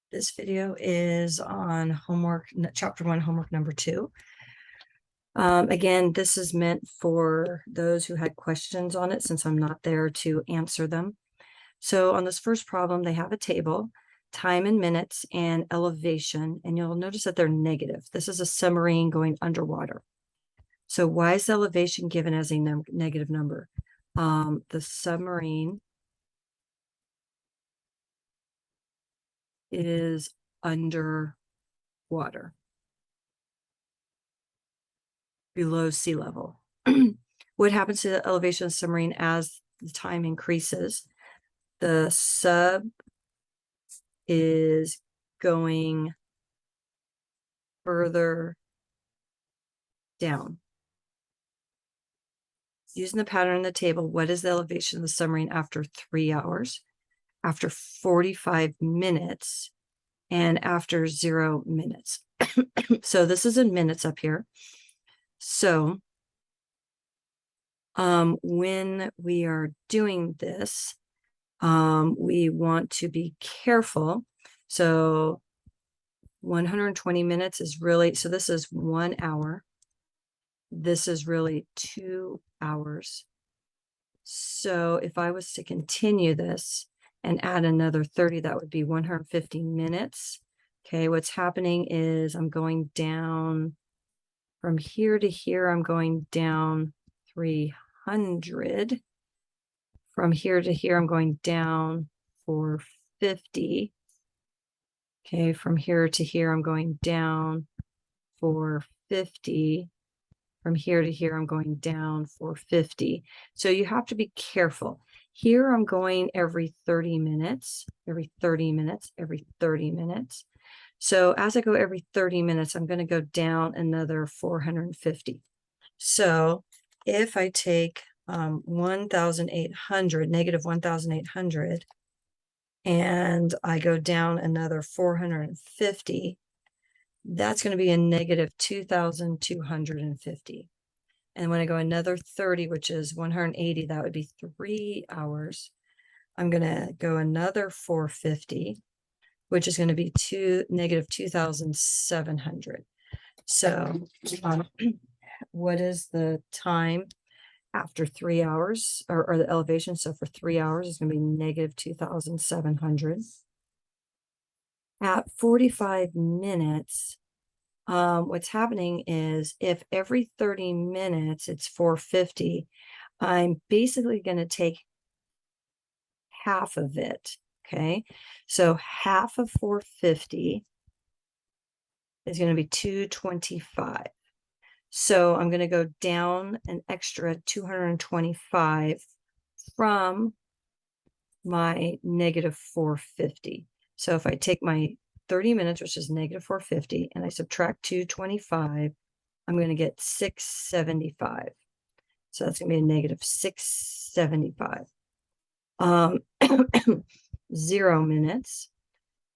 This video is on homework, chapter 1, homework number 2. Again, this is meant for those who had questions on it since I'm not there to answer them. So on this first problem, they have a table, time in minutes and elevation, and you'll notice that they're negative. This is a submarine going underwater. So why is the elevation given as a negative number? The submarine is underwater, below sea level. What happens to the elevation of the submarine as the time increases? The sub is going further down. Using the pattern in the table, what is the elevation of the submarine after 3 hours, after 45 minutes, and after 0 minutes? So this is in minutes up here. So when we are doing this, we want to be careful. So 120 minutes is really, so this is 1 hour. This is really 2 hours. So if I was to continue this and add another 30, that would be 150 minutes. Okay, what's happening is I'm going down from here to here. I'm going down 300. From here to here, I'm going down 450. Okay, from here to here, I'm going down 450. From here to here, I'm going down 450. So you have to be careful. Here, I'm going every 30 minutes, every 30 minutes, every 30 minutes. So as I go every 30 minutes, I'm going to go down another 450. So if I take 1,800, negative 1,800, and I go down another 450, that's going to be a negative 2,250. And when I go another 30, which is 180, that would be 3 hours. I'm going to go another 450, which is going to be negative 2,700. So what is the time after 3 hours, or the elevation? So for 3 hours, it's going to be negative 2,700. At 45 minutes, what's happening is if every 30 minutes it's 450, I'm basically going to take half of it. Okay, so half of 450 is going to be 225. So I'm going to go down an extra 225 from my negative 450. So if I take my 30 minutes, which is negative 450, and I subtract 225, I'm going to get 675. So that's going to be a negative 675. 0 minutes.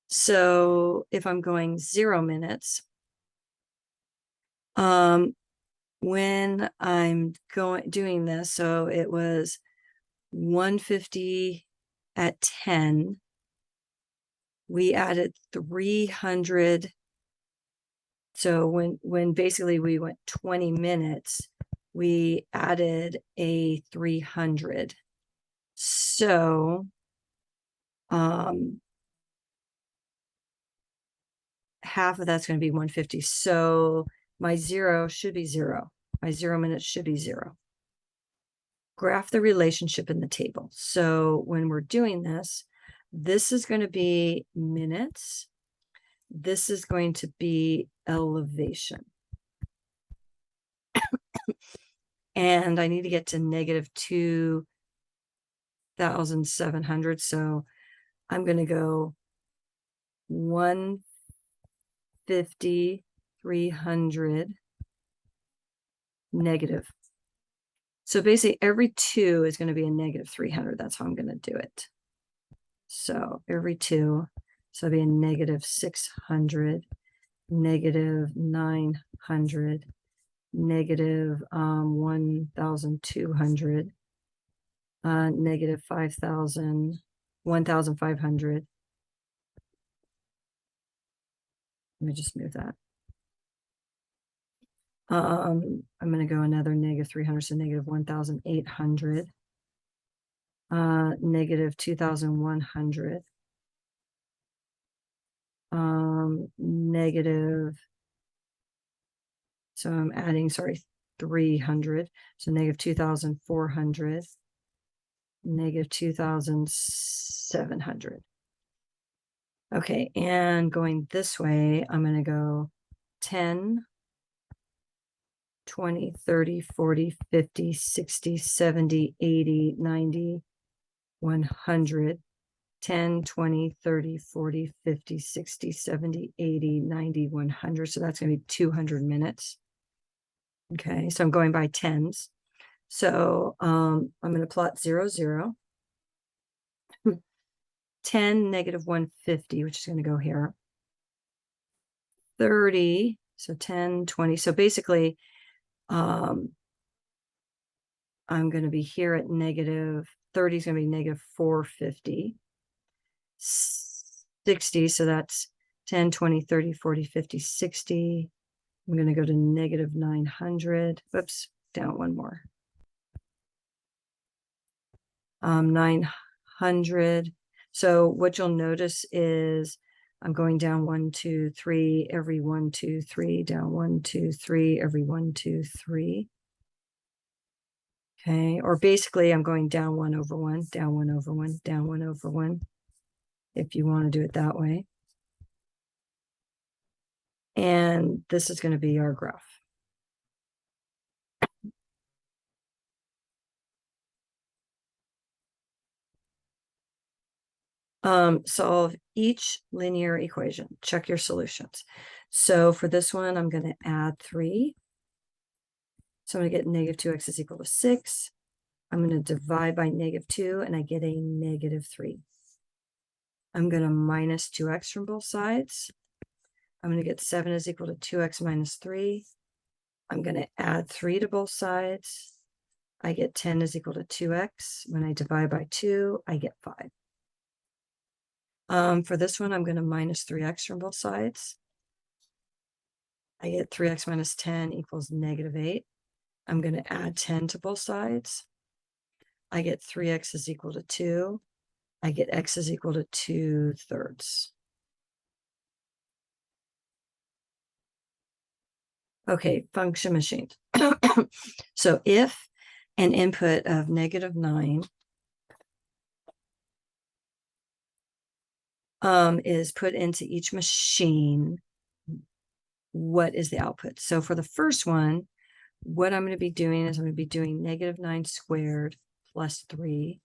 So if I'm going 0 minutes, when I'm doing this, so it was 150 at 10. We added 300. So when basically we went 20 minutes, we added a 300. So half of that's going to be 150. So my 0 should be 0. My 0 minutes should be 0. Graph the relationship in the table. So when we're doing this, this is going to be minutes. This is going to be elevation. And I need to get to negative 2,700. So I'm going to go 150, 300, negative. So basically every 2 is going to be a negative 300. That's how I'm going to do it. So every 2, so it'll be a negative 600, negative 900, negative 1,200, negative 5,000, 1,500, Let me just move that. I'm going to go another negative 300, so negative 1,800, negative 2,100, negative, so I'm adding, sorry, 300, so negative 2,400, negative 2,700. Okay, and going this way, I'm going to go 10, 20, 30, 40, 50, 60, 70, 80, 90, 100, 10, 20, 30, 40, 50, 60, 70, 80, 90, 100. So that's going to be 200 minutes. Okay, so I'm going by tens. So I'm going to plot 0, 0. 10, negative 150, which is going to go here. 30, so 10, 20. So basically, I'm going to be here at negative 30 is going to be negative 450. 60, so that's 10, 20, 30, 40, 50, 60. I'm going to go to negative 900. Whoops, down one more. 900. So what you'll notice is I'm going down 1, 2, 3, every 1, 2, 3, down 1, 2, 3, every 1, 2, 3. Okay, or basically I'm going down 1 over 1, down 1 over 1, down 1 over 1, if you want to do it that way. And this is going to be our graph. Solve each linear equation. Check your solutions. So for this one, I'm going to add 3. So I'm going to get negative 2x is equal to 6. I'm going to divide by negative 2, and I get a negative 3. I'm going to minus 2x from both sides. I'm going to get 7 is equal to 2x minus 3. I'm going to add 3 to both sides. I get 10 is equal to 2x. When I divide by 2, I get 5. For this one, I'm going to minus 3x from both sides. I get 3x minus 10 equals negative 8. I'm going to add 10 to both sides. I get 3x is equal to 2. I get x is equal to 2/3. Okay, function machines. So if an input of negative 9 is put into each machine, what is the output? So for the first one, what I'm going to be doing is I'm going to be doing negative 9 squared plus 3.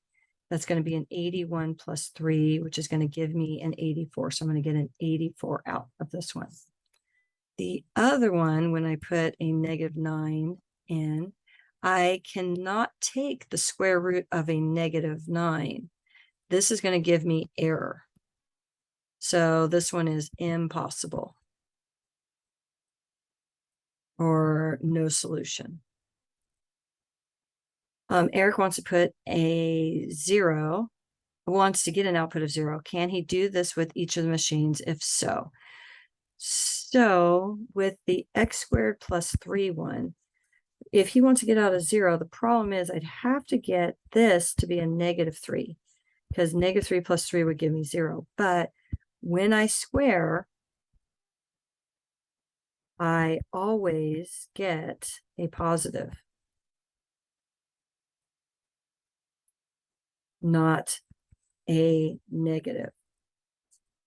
That's going to be an 81 plus 3, which is going to give me an 84. So I'm going to get an 84 out of this one. The other one, when I put a negative 9 in, I cannot take the square root of a negative 9. This is going to give me error. So this one is impossible or no solution. Eric wants to put a 0, wants to get an output of 0. Can he do this with each of the machines? If so. So with the x squared plus 3 one, if he wants to get out a 0, the problem is I'd have to get this to be a negative 3, because negative 3 plus 3 would give me 0. But when I square, I always get a positive, not a negative.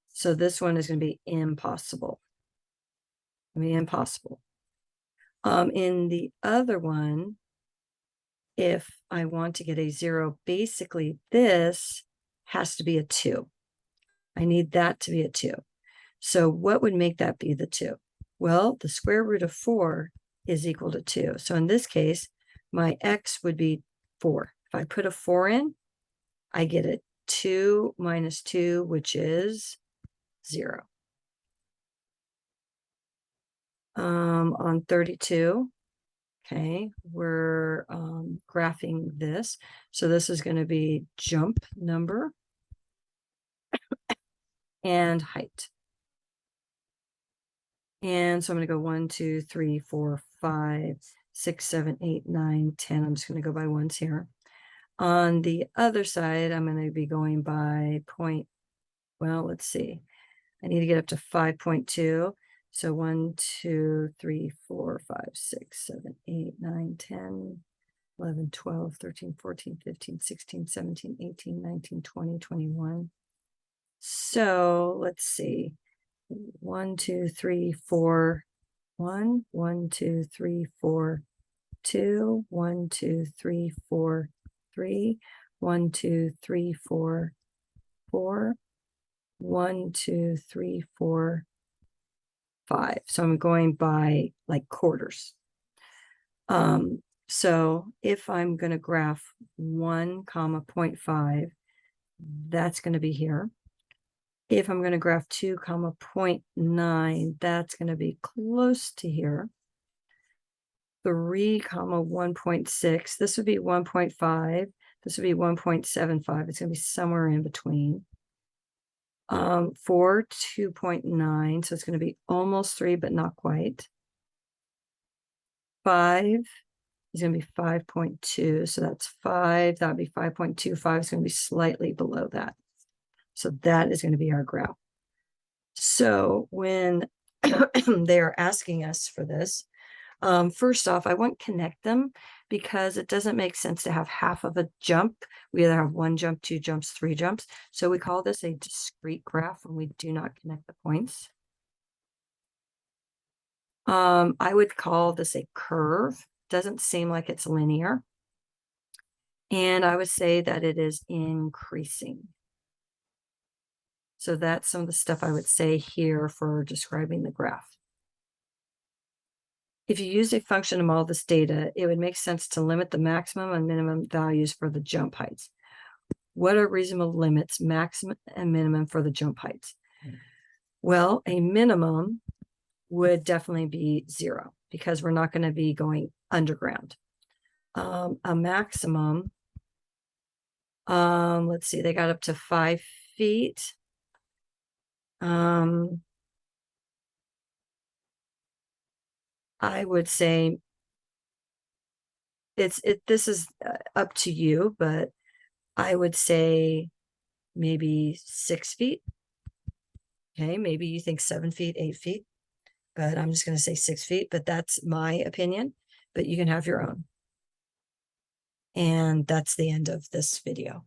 So this one is going to be impossible. I mean, impossible. In the other one, if I want to get a 0, basically this has to be a 2. I need that to be a 2. So what would make that be the 2? Well, the square root of 4 is equal to 2. So in this case, my x would be 4. If I put a 4 in, I get a 2 minus 2, which is 0. On 32, okay, we're graphing this. So this is going to be jump number and height. And so I'm going to go 1, 2, 3, 4, 5, 6, 7, 8, 9, 10. I'm just going to go by ones here. On the other side, I'm going to be going by point. Well, let's see. I need to get up to 5.2. So 1, 2, 3, 4, 5, 6, 7, 8, 9, 10, 11, 12, 13, 14, 15, 16, 17, 18, 19, 20, 21. So let's see. 1, 2, 3, 4, 1, 1, 2, 3, 4, 2, 1, 2, 3, 4, 3, 1, 2, 3, 4, 4, 1, 2, 3, 4, 5. So I'm going by like quarters. So if I'm going to graph 1 comma 0.5, that's going to be here. If I'm going to graph 2 comma 0.9, that's going to be close to here. 3 comma 1.6, this would be 1.5. This would be 1.75. It's going to be somewhere in between. 4, 2.9, so it's going to be almost 3, but not quite. 5 is going to be 5.2, so that's 5. That would be 5.25. It's going to be slightly below that. So that is going to be our graph. So when they are asking us for this, first off, I won't connect them because it doesn't make sense to have half of a jump. We either have 1 jump, 2 jumps, 3 jumps. So we call this a discrete graph when we do not connect the points. I would call this a curve. Doesn't seem like it's linear. And I would say that it is increasing. So that's some of the stuff I would say here for describing the graph. If you use a function to model this data, it would make sense to limit the maximum and minimum values for the jump heights. What are reasonable limits, maximum and minimum for the jump heights? Well, a minimum would definitely be 0 because we're not going to be going underground. A maximum, let's see, they got up to 5 feet. I would say this is up to you, but I would say maybe 6 feet. Okay, maybe you think 7 feet, 8 feet, but I'm just going to say 6 feet, but that's my opinion, but you can have your own. And that's the end of this video.